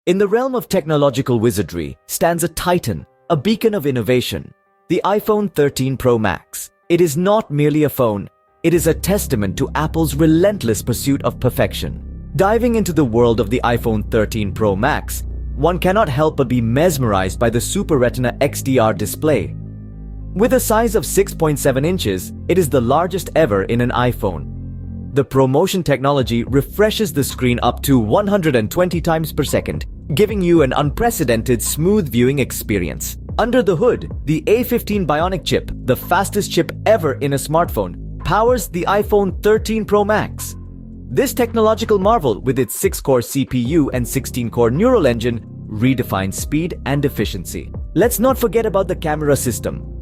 In the realm of technological wizardry stands a titan, a beacon of innovation, the iPhone 13 Pro Max. It is not merely a phone, it is a testament to Apple's relentless pursuit of perfection. Diving into the world of the iPhone 13 Pro Max, one cannot help but be mesmerized by the Super Retina XDR display. With a size of 6.7 inches, it is the largest ever in an iPhone. The ProMotion technology refreshes the screen up to 120 times per second, giving you an unprecedented smooth viewing experience. Under the hood, the A15 Bionic chip, the fastest chip ever in a smartphone, powers the iPhone 13 Pro Max. This technological marvel, with its 6-core CPU and 16-core neural engine, redefines speed and efficiency. Let's not forget about the camera system.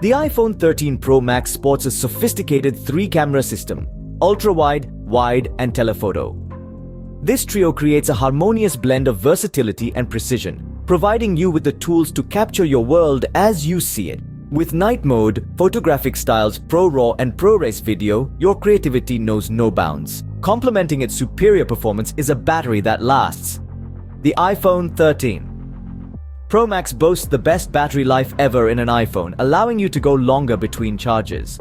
The iPhone 13 Pro Max sports a sophisticated 3-camera system: ultra-wide, wide, and telephoto. This trio creates a harmonious blend of versatility and precision, providing you with the tools to capture your world as you see it. With night mode, photographic styles, Pro RAW and ProRes video, your creativity knows no bounds. Complementing its superior performance is a battery that lasts. The iPhone 13 Pro Max boasts the best battery life ever in an iPhone, allowing you to go longer between charges.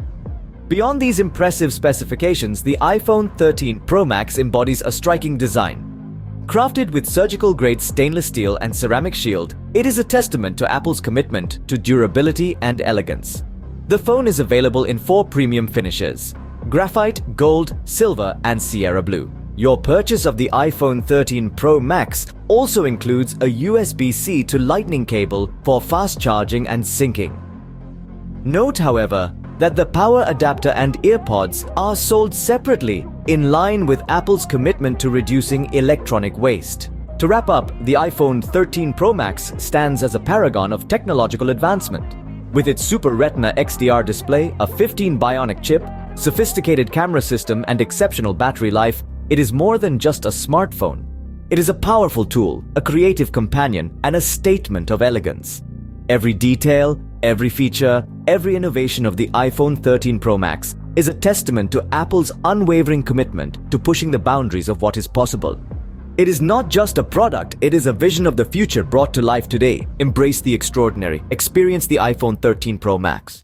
Beyond these impressive specifications, the iPhone 13 Pro Max embodies a striking design. Crafted with surgical-grade stainless steel and ceramic shield, it is a testament to Apple's commitment to durability and elegance. The phone is available in 4 premium finishes: graphite, gold, silver, and Sierra blue. Your purchase of the iPhone 13 Pro Max also includes a USB-C to Lightning cable for fast charging and syncing. Note, however, that the power adapter and earpods are sold separately, in line with Apple's commitment to reducing electronic waste. To wrap up, the iPhone 13 Pro Max stands as a paragon of technological advancement. With its Super Retina XDR display, a 15 Bionic chip, sophisticated camera system, and exceptional battery life, it is more than just a smartphone. It is a powerful tool, a creative companion, and a statement of elegance. Every detail, every feature, every innovation of the iPhone 13 Pro Max is a testament to Apple's unwavering commitment to pushing the boundaries of what is possible. It is not just a product, it is a vision of the future brought to life today. Embrace the extraordinary. Experience the iPhone 13 Pro Max.